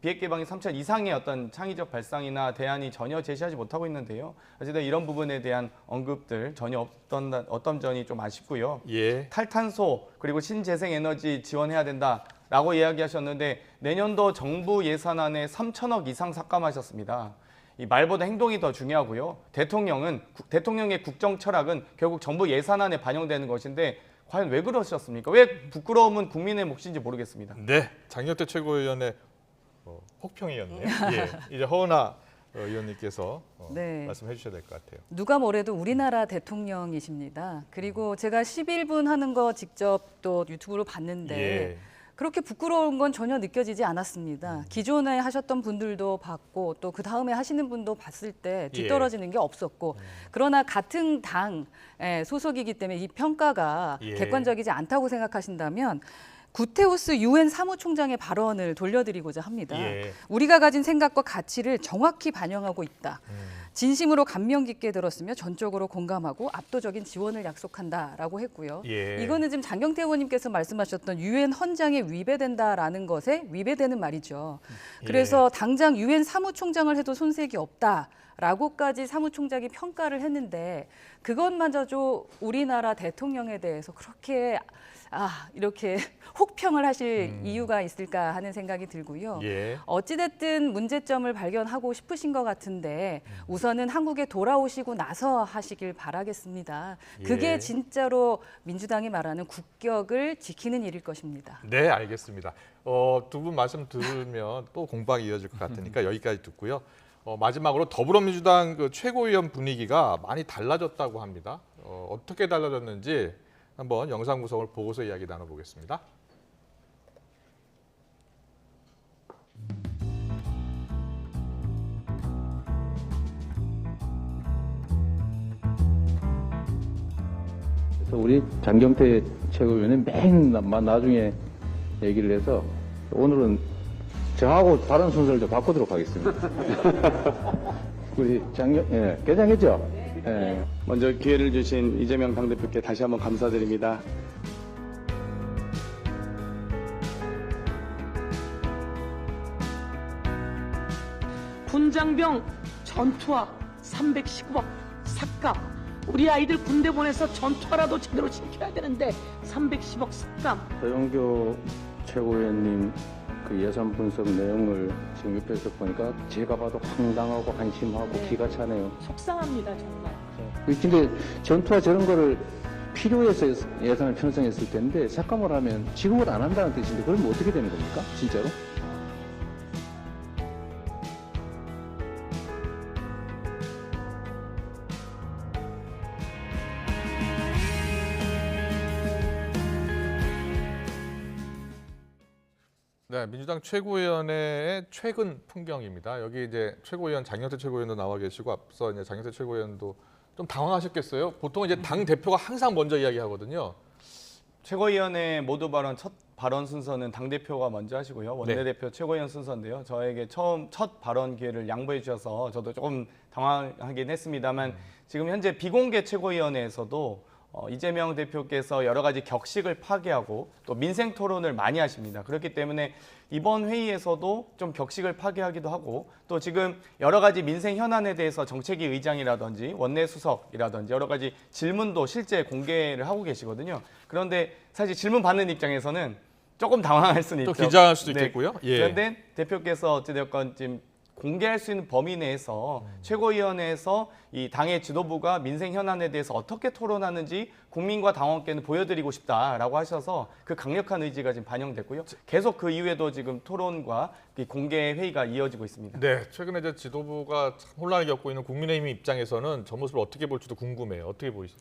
비핵 개방이 3천 이상의 어떤 창의적 발상이나 대안이 전혀 제시하지 못하고 있는데요. 어쨌든 이런 부분에 대한 언급들 전혀 어떤 점이 좀 아쉽고요. 예. 탈탄소 그리고 신재생에너지 지원해야 된다라고 이야기하셨는데 내년도 정부 예산안에 3천억 이상 삭감하셨습니다. 이 말보다 행동이 더 중요하고요. 대통령의 국정 철학은 결국 정부 예산안에 반영되는 것인데 과연 왜 그러셨습니까? 왜 부끄러움은 국민의 몫인지 모르겠습니다. 네, 장경태 최고위원의 혹평이었네요. 예, 이제 허은하 의원님께서 네. 말씀해 주셔야 될 것 같아요. 누가 뭐래도 우리나라 대통령이십니다. 그리고 제가 11분 하는 거 직접 또 유튜브로 봤는데 예. 그렇게 부끄러운 건 전혀 느껴지지 않았습니다. 기존에 하셨던 분들도 봤고 또 그 다음에 하시는 분도 봤을 때 뒤떨어지는 게 없었고 그러나 같은 당 소속이기 때문에 이 평가가 객관적이지 않다고 생각하신다면 구테우스 유엔 사무총장의 발언을 돌려드리고자 합니다. 우리가 가진 생각과 가치를 정확히 반영하고 있다. 진심으로 감명 깊게 들었으며 전적으로 공감하고 압도적인 지원을 약속한다라고 했고요. 이거는 지금 장경태 의원님께서 말씀하셨던 유엔 헌장에 위배된다라는 것에 위배되는 말이죠. 그래서 당장 유엔 사무총장을 해도 손색이 없다라고까지 사무총장이 평가를 했는데 그것마저도 우리나라 대통령에 대해서 그렇게 이렇게 혹평을 하실 이유가 있을까 하는 생각이 들고요. 어찌됐든 문제점을 발견하고 싶으신 것 같은데 우선은 한국에 돌아오시고 나서 하시길 바라겠습니다. 그게 진짜로 민주당이 말하는 국격을 지키는 일일 것입니다. 네, 알겠습니다. 두 분 말씀 들으면 또 공방이 이어질 것 같으니까 여기까지 듣고요. 마지막으로 더불어민주당 그 최고위원 분위기가 많이 달라졌다고 합니다. 어떻게 달라졌는지 한번 영상 구성을 보고서 이야기 나눠보겠습니다. 그래서 우리 장경태 최고위원은 맨 나중에 얘기를 해서 오늘은 저하고 다른 순서를 좀 바꾸도록 하겠습니다. 우리 괜찮겠죠? 네. 먼저 기회를 주신 이재명 당대표께 다시 한번 감사드립니다. 군장병 전투화 319억 삭감. 우리 아이들 군대 보내서 전투화라도 제대로 시켜야 되는데 310억 삭감. 서영교 최고위원님 그 예산 분석 내용을 지금 옆에서 보니까 제가 봐도 황당하고 한심하고 기가 차네요. 속상합니다 정말. 근데 전투와 저런 거를 필요해서 예산을 편성했을 텐데 삭감을 하면 지급을 안 한다는 뜻인데 그러면 어떻게 되는 겁니까? 진짜로? 네, 민주당 최고위원의 최근 풍경입니다. 여기 이제 최고위원 장경태 최고위원도 나와 계시고 앞서 이제 장경태 최고위원도 좀 당황하셨겠어요. 보통 이제 당 대표가 항상 먼저 이야기하거든요. 최고위원의 모두 발언 첫 발언 순서는 당 대표가 먼저 하시고요. 원내대표 최고위원 순서인데요. 저에게 첫 발언 기회를 양보해 주셔서 저도 조금 당황하긴 했습니다만 지금 현재 비공개 최고위원회에서도 이재명 대표께서 여러 가지 격식을 파괴하고 또 민생 토론을 많이 하십니다. 그렇기 때문에 이번 회의에서도 좀 격식을 파괴하기도 하고 또 지금 여러 가지 민생 현안에 대해서 정책위 의장이라든지 원내 수석이라든지 여러 가지 질문도 실제 공개를 하고 계시거든요. 그런데 사실 질문 받는 입장에서는 조금 당황할 수는 있죠. 또 긴장할 수도 있겠고요. 그런데 대표께서 어찌됐건 지금 공개할 수 있는 범위 내에서 최고위원회에서 이 당의 지도부가 민생 현안에 대해서 어떻게 토론하는지 국민과 당원께는 보여드리고 싶다라고 하셔서 그 강력한 의지가 지금 반영됐고요. 계속 그 이후에도 지금 토론과 공개 회의가 이어지고 있습니다. 네, 최근에 이제 지도부가 참 혼란을 겪고 있는 국민의힘 입장에서는 저 모습을 어떻게 볼지도 궁금해요. 어떻게 보셨어요?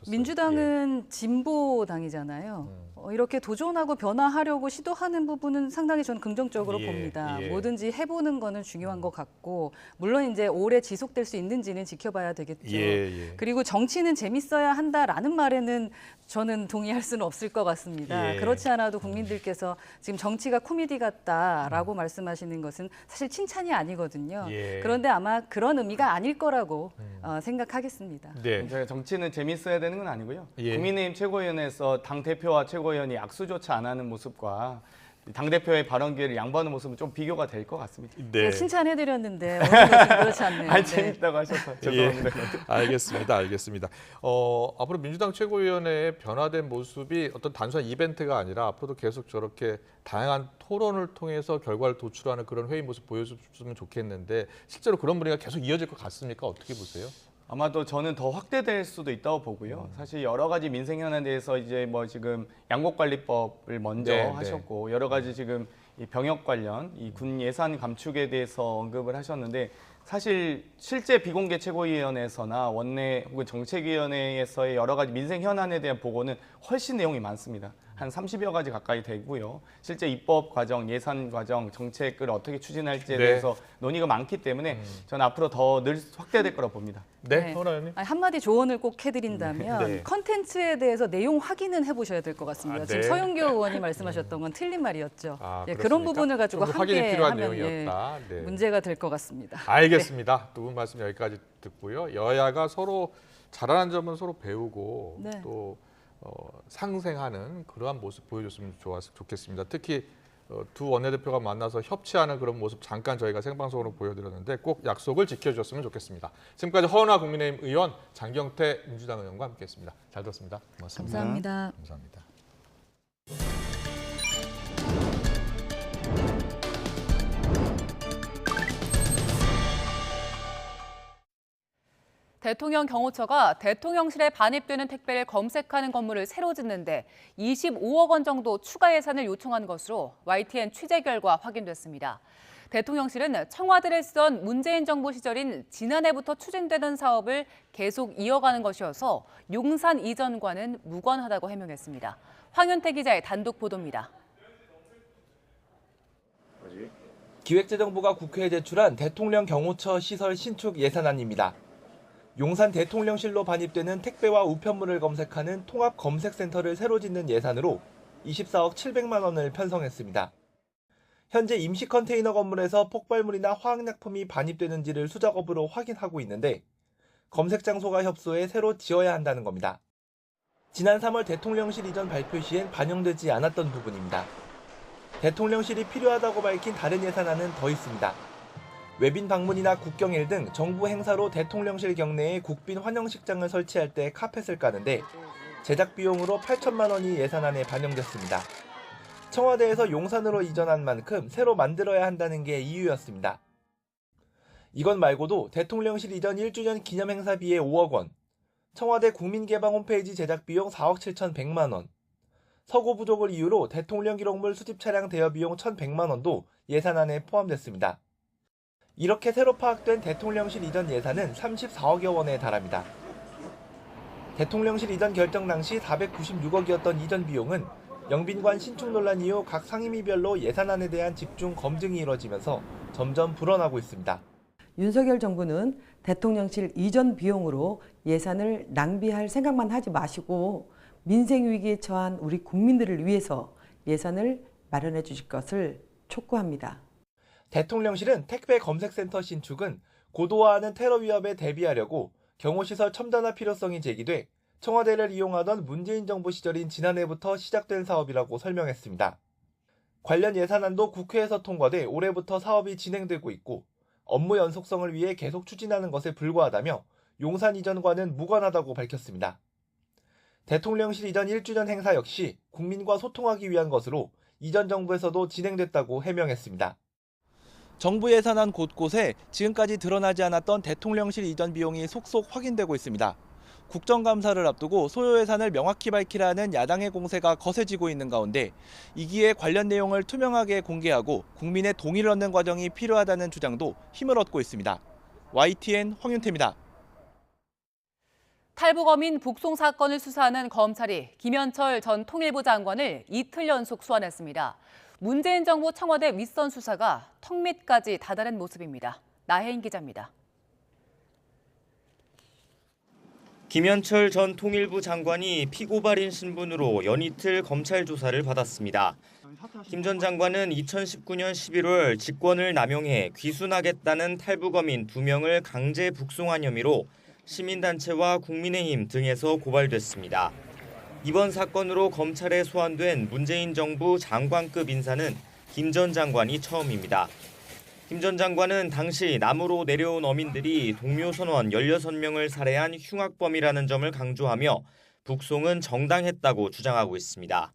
민주당은 진보당이잖아요. 이렇게 도전하고 변화하려고 시도하는 부분은 상당히 저는 긍정적으로 봅니다. 뭐든지 해보는 거는 중요한 것 같고 물론 이제 오래 지속될 수 있는지는 지켜봐야 되겠죠. 그리고 정치는 재밌어야 한다라는 말에는 저는 동의할 수는 없을 것 같습니다. 그렇지 않아도 국민들께서 지금 정치가 코미디 같다라고 말씀하시는 것은 사실 칭찬이 아니거든요. 그런데 아마 그런 의미가 아닐 거라고 생각하겠습니다. 제가 정치는 재밌어야 되는 건 아니고요. 국민의힘 최고위원회에서 당 대표와 최고위원이 악수조차 안 하는 모습과 당대표의 발언 기회를 양보하는 모습은 좀 비교가 될 것 같습니다. 네. 칭찬해드렸는데 오늘 것은 그렇지 않네요. 아, 재밌다고 하셔서 죄송합니다. 알겠습니다. 앞으로 민주당 최고위원회의 변화된 모습이 어떤 단순한 이벤트가 아니라 앞으로도 계속 저렇게 다양한 토론을 통해서 결과를 도출하는 그런 회의 모습 보여줬으면 좋겠는데 실제로 그런 분위기가 계속 이어질 것 같습니까? 어떻게 보세요? 아마도 저는 더 확대될 수도 있다고 보고요. 사실 여러 가지 민생 현안에 대해서 이제 뭐 지금 양곡관리법을 먼저 하셨고 여러 가지 지금 이 병역 관련 이 군 예산 감축에 대해서 언급을 하셨는데 사실 실제 비공개 최고위원회에서나 원내 혹은 정책위원회에서의 여러 가지 민생 현안에 대한 보고는 훨씬 내용이 많습니다. 한 30여 가지 가까이 되고요. 실제 입법 과정, 예산 과정, 정책을 어떻게 추진할지에 대해서 논의가 많기 때문에 저는 앞으로 더 늘 확대될 거라고 봅니다. 네, 허나 의원님. 한마디 조언을 꼭 해드린다면 컨텐츠에 대해서 내용 확인은 해보셔야 될 것 같습니다. 지금 서영교 의원이 말씀하셨던 건 틀린 말이었죠. 그런 부분을 가지고 확인이 함께 필요한 하면 내용이었다. 문제가 될 것 같습니다. 알겠습니다. 두 분 말씀 여기까지 듣고요. 여야가 서로 잘하는 점은 서로 배우고 또 상생하는 그러한 모습 보여줬으면 좋겠습니다. 특히 두 원내대표가 만나서 협치하는 그런 모습 잠깐 저희가 생방송으로 보여드렸는데 꼭 약속을 지켜주셨으면 좋겠습니다. 지금까지 허은하 국민의힘 의원, 장경태 민주당 의원과 함께했습니다. 잘 들었습니다. 고맙습니다. 감사합니다. 감사합니다. 대통령 경호처가 대통령실에 반입되는 택배를 검색하는 건물을 새로 짓는데 25억 원 정도 추가 예산을 요청한 것으로 YTN 취재 결과 확인됐습니다. 대통령실은 청와대를 쓰던 문재인 정부 시절인 지난해부터 추진되던 사업을 계속 이어가는 것이어서 용산 이전과는 무관하다고 해명했습니다. 황윤태 기자의 단독 보도입니다. 기획재정부가 국회에 제출한 대통령 경호처 시설 신축 예산안입니다. 용산 대통령실로 반입되는 택배와 우편물을 검색하는 통합검색센터를 새로 짓는 예산으로 24억 700만 원을 편성했습니다. 현재 임시 컨테이너 건물에서 폭발물이나 화학약품이 반입되는지를 수작업으로 확인하고 있는데 검색 장소가 협소해 새로 지어야 한다는 겁니다. 지난 3월 대통령실 이전 발표 시엔 반영되지 않았던 부분입니다. 대통령실이 필요하다고 밝힌 다른 예산안은 더 있습니다. 외빈 방문이나 국경일 등 정부 행사로 대통령실 경내에 국빈 환영식장을 설치할 때 카펫을 까는데 제작 비용으로 8천만 원이 예산안에 반영됐습니다. 청와대에서 용산으로 이전한 만큼 새로 만들어야 한다는 게 이유였습니다. 이것 말고도 대통령실 이전 1주년 기념행사비에 5억 원, 청와대 국민개방 홈페이지 제작 비용 4억 7,100만 원, 서고 부족을 이유로 대통령 기록물 수집 차량 대여 비용 1,100만 원도 예산안에 포함됐습니다. 이렇게 새로 파악된 대통령실 이전 예산은 34억여 원에 달합니다. 대통령실 이전 결정 당시 496억이었던 이전 비용은 영빈관 신축 논란 이후 각 상임위별로 예산안에 대한 집중 검증이 이뤄지면서 점점 불어나고 있습니다. 윤석열 정부는 대통령실 이전 비용으로 예산을 낭비할 생각만 하지 마시고 민생 위기에 처한 우리 국민들을 위해서 예산을 마련해 주실 것을 촉구합니다. 대통령실은 택배 검색센터 신축은 고도화하는 테러 위협에 대비하려고 경호시설 첨단화 필요성이 제기돼 청와대를 이용하던 문재인 정부 시절인 지난해부터 시작된 사업이라고 설명했습니다. 관련 예산안도 국회에서 통과돼 올해부터 사업이 진행되고 있고 업무 연속성을 위해 계속 추진하는 것에 불과하다며 용산 이전과는 무관하다고 밝혔습니다. 대통령실 이전 1주년 행사 역시 국민과 소통하기 위한 것으로 이전 정부에서도 진행됐다고 해명했습니다. 정부 예산안 곳곳에 지금까지 드러나지 않았던 대통령실 이전 비용이 속속 확인되고 있습니다. 국정감사를 앞두고 소요 예산을 명확히 밝히라는 야당의 공세가 거세지고 있는 가운데 이기에 관련 내용을 투명하게 공개하고 국민의 동의를 얻는 과정이 필요하다는 주장도 힘을 얻고 있습니다. YTN 황윤태입니다. 탈북어민 북송 사건을 수사하는 검찰이 김현철 전 통일부 장관을 이틀 연속 소환했습니다. 문재인 정부 청와대 윗선 수사가 턱밑까지 다다른 모습입니다. 나혜인 기자입니다. 김현철 전 통일부 장관이 피고발인 신분으로 연이틀 검찰 조사를 받았습니다. 김 전 장관은 2019년 11월 직권을 남용해 귀순하겠다는 탈북어민 2명을 강제 북송한 혐의로 시민단체와 국민의힘 등에서 고발됐습니다. 이번 사건으로 검찰에 소환된 문재인 정부 장관급 인사는 김 전 장관이 처음입니다. 김 전 장관은 당시 남으로 내려온 어민들이 동묘 선원 16명을 살해한 흉악범이라는 점을 강조하며 북송은 정당했다고 주장하고 있습니다.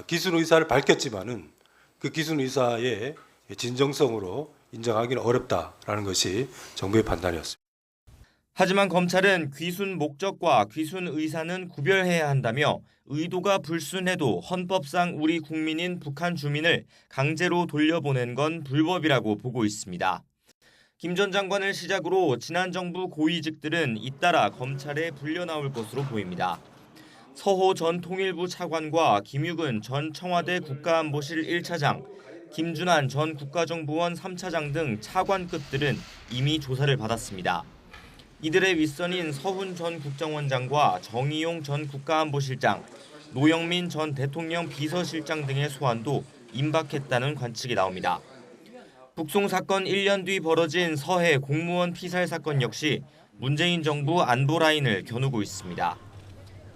기순 의사를 밝혔지만은 그 기순 의사의 진정성으로 인정하기는 어렵다라는 것이 정부의 판단이었습니다. 하지만 검찰은 귀순 목적과 귀순 의사는 구별해야 한다며 의도가 불순해도 헌법상 우리 국민인 북한 주민을 강제로 돌려보낸 건 불법이라고 보고 있습니다. 김 전 장관을 시작으로 지난 정부 고위직들은 잇따라 검찰에 불려나올 것으로 보입니다. 서호 전 통일부 차관과 김육은 전 청와대 국가안보실 1차장, 김준한 전 국가정보원 3차장 등 차관급들은 이미 조사를 받았습니다. 이들의 윗선인 서훈 전 국정원장과 정의용 전 국가안보실장, 노영민 전 대통령 비서실장 등의 소환도 임박했다는 관측이 나옵니다. 북송 사건 1년 뒤 벌어진 서해 공무원 피살 사건 역시 문재인 정부 안보 라인을 겨누고 있습니다.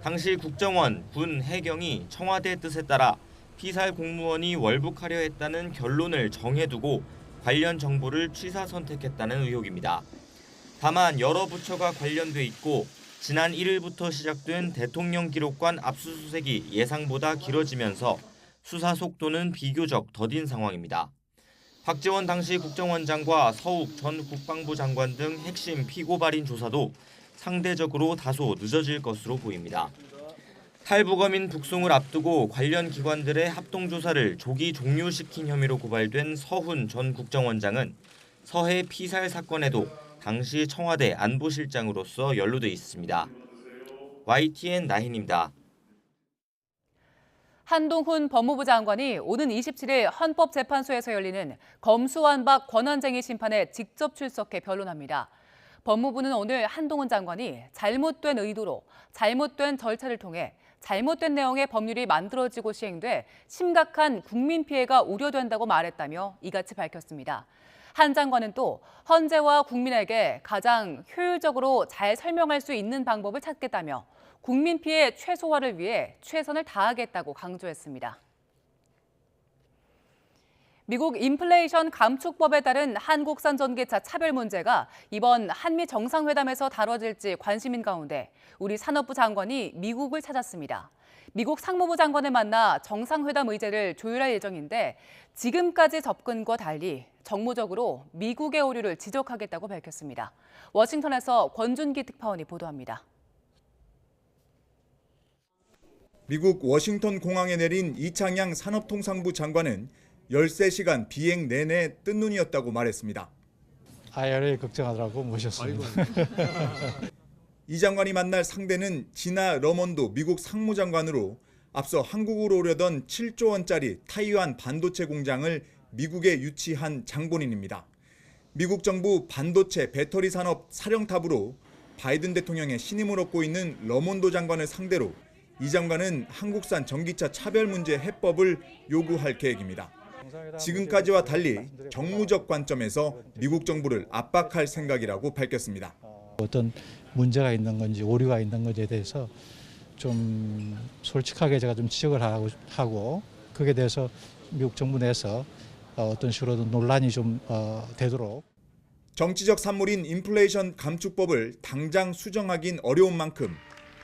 당시 국정원, 군, 해경이 청와대 뜻에 따라 피살 공무원이 월북하려 했다는 결론을 정해두고 관련 정보를 취사 선택했다는 의혹입니다. 다만 여러 부처가 관련돼 있고 지난 1일부터 시작된 대통령 기록관 압수수색이 예상보다 길어지면서 수사 속도는 비교적 더딘 상황입니다. 박지원 당시 국정원장과 서욱 전 국방부 장관 등 핵심 피고발인 조사도 상대적으로 다소 늦어질 것으로 보입니다. 탈북어민 북송을 앞두고 관련 기관들의 합동조사를 조기 종료시킨 혐의로 고발된 서훈 전 국정원장은 서해 피살 사건에도 당시 청와대 안보실장으로서 연루돼 있습니다. YTN 나힌입니다. 한동훈 법무부 장관이 오는 27일 헌법재판소에서 열리는 검수완박 권한쟁의 심판에 직접 출석해 변론합니다. 법무부는 오늘 한동훈 장관이 잘못된 의도로 잘못된 절차를 통해 잘못된 내용의 법률이 만들어지고 시행돼 심각한 국민 피해가 우려된다고 말했다며 이같이 밝혔습니다. 한 장관은 또 헌재와 국민에게 가장 효율적으로 잘 설명할 수 있는 방법을 찾겠다며 국민 피해 최소화를 위해 최선을 다하겠다고 강조했습니다. 미국 인플레이션 감축법에 따른 한국산 전기차 차별 문제가 이번 한미 정상회담에서 다뤄질지 관심인 가운데 우리 산업부 장관이 미국을 찾았습니다. 미국 상무부 장관을 만나 정상회담 의제를 조율할 예정인데 지금까지 접근과 달리 정무적으로 미국의 오류를 지적하겠다고 밝혔습니다. 워싱턴에서 권준기 특파원이 보도합니다. 미국 워싱턴 공항에 내린 이창양 산업통상부 장관은 13시간 비행 내내 뜬 눈이었다고 말했습니다. IRA 걱정하더라고 모셨습니다. 이 장관이 만날 상대는 지나 러먼도 미국 상무장관으로 앞서 한국으로 오려던 7조 원짜리 타이완 반도체 공장을 미국에 유치한 장본인입니다. 미국 정부 반도체 배터리 산업 사령탑으로 바이든 대통령의 신임을 얻고 있는 러몬도 장관을 상대로 이 장관은 한국산 전기차 차별 문제 해법을 요구할 계획입니다. 지금까지와 달리 정무적 관점에서 미국 정부를 압박할 생각이라고 밝혔습니다. 어떤 문제가 있는 건지 오류가 있는 것에 대해서 좀 솔직하게 제가 좀 지적을 하고 그에 대해서 미국 정부 내에서 어떤 식으로든 논란이 좀 되도록. 정치적 산물인 인플레이션 감축법을 당장 수정하긴 어려운 만큼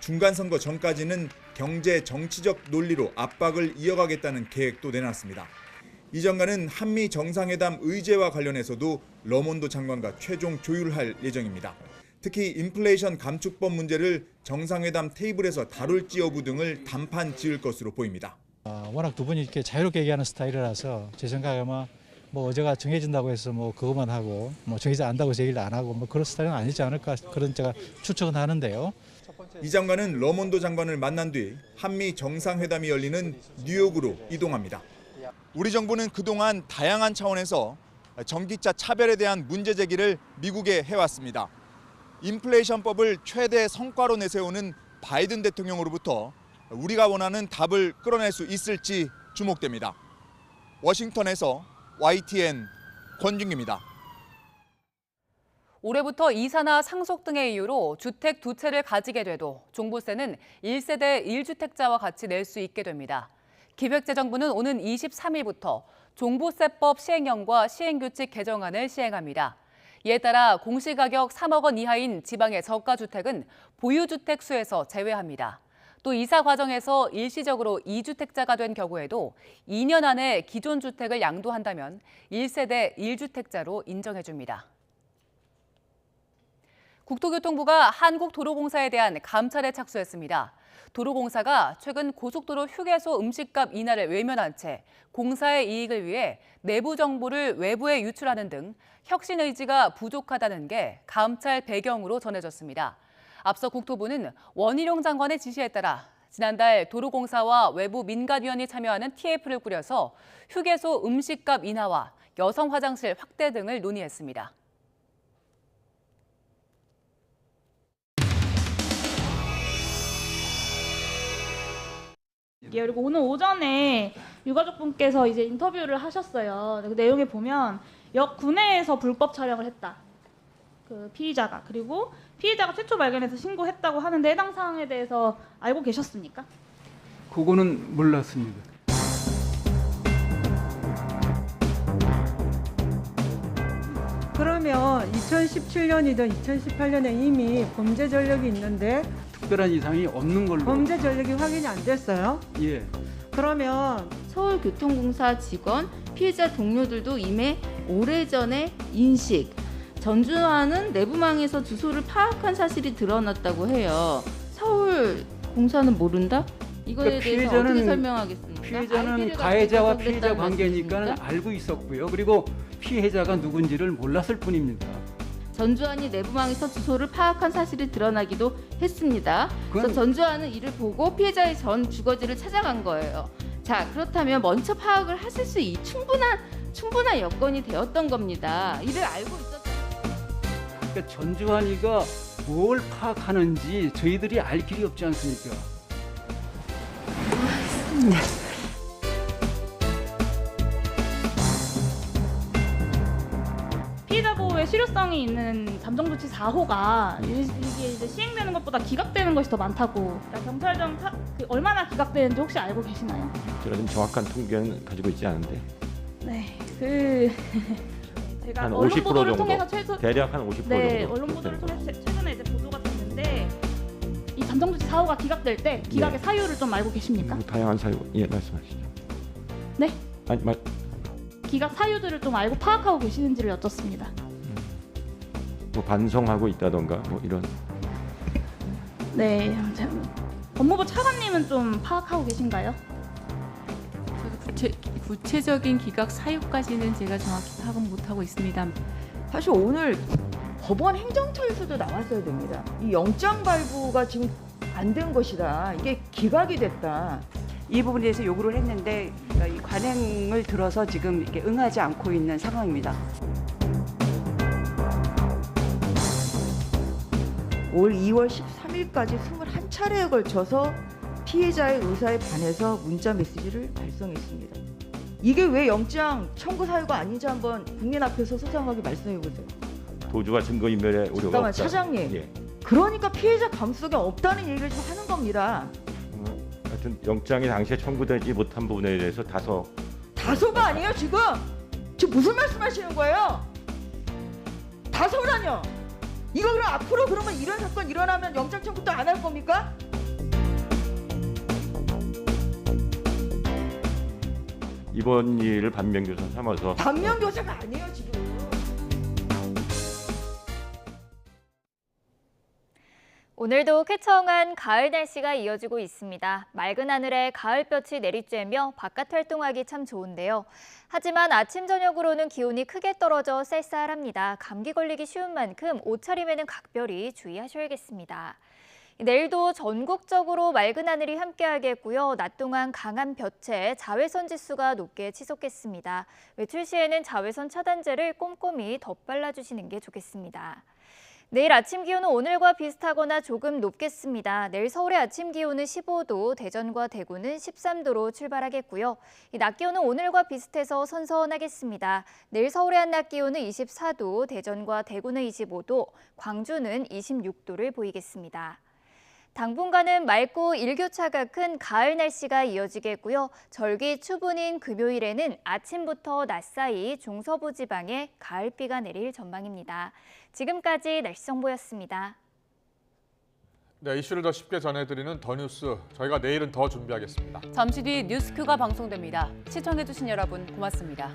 중간선거 전까지는 경제 정치적 논리로 압박을 이어가겠다는 계획도 내놨습니다. 이 장관은 한미 정상회담 의제와 관련해서도 러몬도 장관과 최종 조율할 예정입니다. 특히 인플레이션 감축법 문제를 정상회담 테이블에서 다룰지 여부 등을 단판 지을 것으로 보입니다. 워낙 두 분이 이렇게 자유롭게 얘기하는 스타일이라서 제 생각에 아마 뭐 어제가 정해진다고 해서 뭐 그것만 하고 뭐 정해지지 않다고 해서 얘기를 안 하고 뭐 그런 스타일은 아니지 않을까 그런 제가 추측은 하는데요. 이 장관은 러몬도 장관을 만난 뒤 한미 정상회담이 열리는 뉴욕으로 이동합니다. 우리 정부는 그동안 다양한 차원에서 전기차 차별에 대한 문제 제기를 미국에 해왔습니다. 인플레이션법을 최대 성과로 내세우는 바이든 대통령으로부터 우리가 원하는 답을 끌어낼 수 있을지 주목됩니다. 워싱턴에서 YTN 권준기입니다. 올해부터 이사나 상속 등의 이유로 주택 두 채를 가지게 돼도 종부세는 1세대 1주택자와 같이 낼 수 있게 됩니다. 기획재정부는 오는 23일부터 종부세법 시행령과 시행규칙 개정안을 시행합니다. 이에 따라 공시가격 3억 원 이하인 지방의 저가주택은 보유주택 수에서 제외합니다. 또 이사 과정에서 일시적으로 2주택자가 된 경우에도 2년 안에 기존 주택을 양도한다면 1세대 1주택자로 인정해줍니다. 국토교통부가 한국도로공사에 대한 감찰에 착수했습니다. 도로공사가 최근 고속도로 휴게소 음식값 인하를 외면한 채 공사의 이익을 위해 내부 정보를 외부에 유출하는 등 혁신 의지가 부족하다는 게 감찰 배경으로 전해졌습니다. 앞서 국토부는 원희룡 장관의 지시에 따라 지난달 도로공사와 외부 민간위원이 참여하는 TF를 꾸려서 휴게소 음식값 인하와 여성 화장실 확대 등을 논의했습니다. 그리고 오늘 오전에 유가족분께서 이제 인터뷰를 하셨어요. 그 내용에 보면 역 구내에서 불법 촬영을 했다. 그 피의자가. 그리고 피의자가 최초 발견해서 신고했다고 하는데 해당 사항에 대해서 알고 계셨습니까? 그거는 몰랐습니다. 그러면 2017년이든 2018년에 이미 범죄 전력이 있는데 특별한 이상이 없는 걸로. 범죄 전력이 확인이 안 됐어요? 예. 그러면 서울교통공사 직원, 피해자 동료들도 이미 오래전에 인식, 전주환은 내부망에서 주소를 파악한 사실이 드러났다고 해요. 서울공사는 모른다? 이거에 대해서 어떻게 설명하겠습니까? 피해자는 가해자와 피해자 관계니까 알고 있었고요. 그리고 피해자가 누군지를 몰랐을 뿐입니다. 전주환이 내부망에서 주소를 파악한 사실이 드러나기도 했습니다. 그래서 전주환은 이를 보고 피해자의 전 주거지를 찾아간 거예요. 자, 그렇다면 먼저 파악을 하실 수 있는 충분한 여건이 되었던 겁니다. 이를 알고 있었던. 그러니까 전주환이가 뭘 파악하는지 저희들이 알 길이 없지 않습니까? 피해자 보호에 실효성이 있는 잠정조치 4호가 이게 이제 시행되는 것보다 기각되는 것이 더 많다고. 그러니까 경찰청 얼마나 기각되는지 혹시 알고 계시나요? 제가 좀 정확한 통계는 가지고 있지 않은데. 네, 제가 한 언론 50% 보도를 정도. 통해서 대략 한 50% 네, 정도. 언론 보도를 통해서 최근에 이제 보도가 됐는데 이 잠정조치 4호가 기각될 때 기각의 사유를 좀 알고 계십니까? 다양한 사유, 예, 말씀하시죠. 네, 아니, 기각 사유들을 좀 알고 파악하고 계시는지를 여쭙습니다. 뭐 반성하고 있다던가 뭐 이런. 네, 법무부 차관님은 좀 파악하고 계신가요? 구체적인 기각 사유까지는 제가 정확히 파악은 못하고 있습니다. 사실 오늘 법원 행정처에서도 나왔어야 됩니다. 이 영장 발부가 지금 안 된 것이다. 이게 기각이 됐다. 이 부분에 대해서 요구를 했는데 이 관행을 들어서 지금 이렇게 응하지 않고 있는 상황입니다. 올 2월 13일까지 21차례에 걸쳐서 피해자의 의사에 반해서 문자 메시지를 발송했습니다. 이게 왜 영장 청구 사유가 아닌지 한번 국민 앞에서 소상하게 말씀해 보세요. 도주와 증거인멸의 우려가 잠깐만, 없다. 차장님. 예. 그러니까 피해자 감수성이 없다는 얘기를 좀 하는 겁니다. 하여튼 영장이 당시에 청구되지 못한 부분에 대해서 다소가 아니에요 지금? 지금 무슨 말씀하시는 거예요? 다소라뇨? 이거 그럼 앞으로 그러면 이런 사건 일어나면 영장 청구도 안 할 겁니까? 이번 일을 반면교사 삼아서 반면교사가 아니에요 지금. 오늘도 쾌청한 가을 날씨가 이어지고 있습니다. 맑은 하늘에 가을볕이 내리쬐며 바깥 활동하기 참 좋은데요. 하지만 아침 저녁으로는 기온이 크게 떨어져 쌀쌀합니다. 감기 걸리기 쉬운 만큼 옷차림에는 각별히 주의하셔야겠습니다. 내일도 전국적으로 맑은 하늘이 함께하겠고요. 낮 동안 강한 볕에 자외선 지수가 높게 치솟겠습니다. 외출 시에는 자외선 차단제를 꼼꼼히 덧발라주시는 게 좋겠습니다. 내일 아침 기온은 오늘과 비슷하거나 조금 높겠습니다. 내일 서울의 아침 기온은 15도, 대전과 대구는 13도로 출발하겠고요. 이 낮 기온은 오늘과 비슷해서 선선하겠습니다. 내일 서울의 한낮 기온은 24도, 대전과 대구는 25도, 광주는 26도를 보이겠습니다. 당분간은 맑고 일교차가 큰 가을 날씨가 이어지겠고요. 절기 추분인 금요일에는 아침부터 낮 사이 중서부 지방에 가을비가 내릴 전망입니다. 지금까지 날씨 정보였습니다. 네, 이슈를 더 쉽게 전해드리는 더 뉴스. 저희가 내일은 더 준비하겠습니다. 잠시 뒤 뉴스큐가 방송됩니다. 시청해주신 여러분 고맙습니다.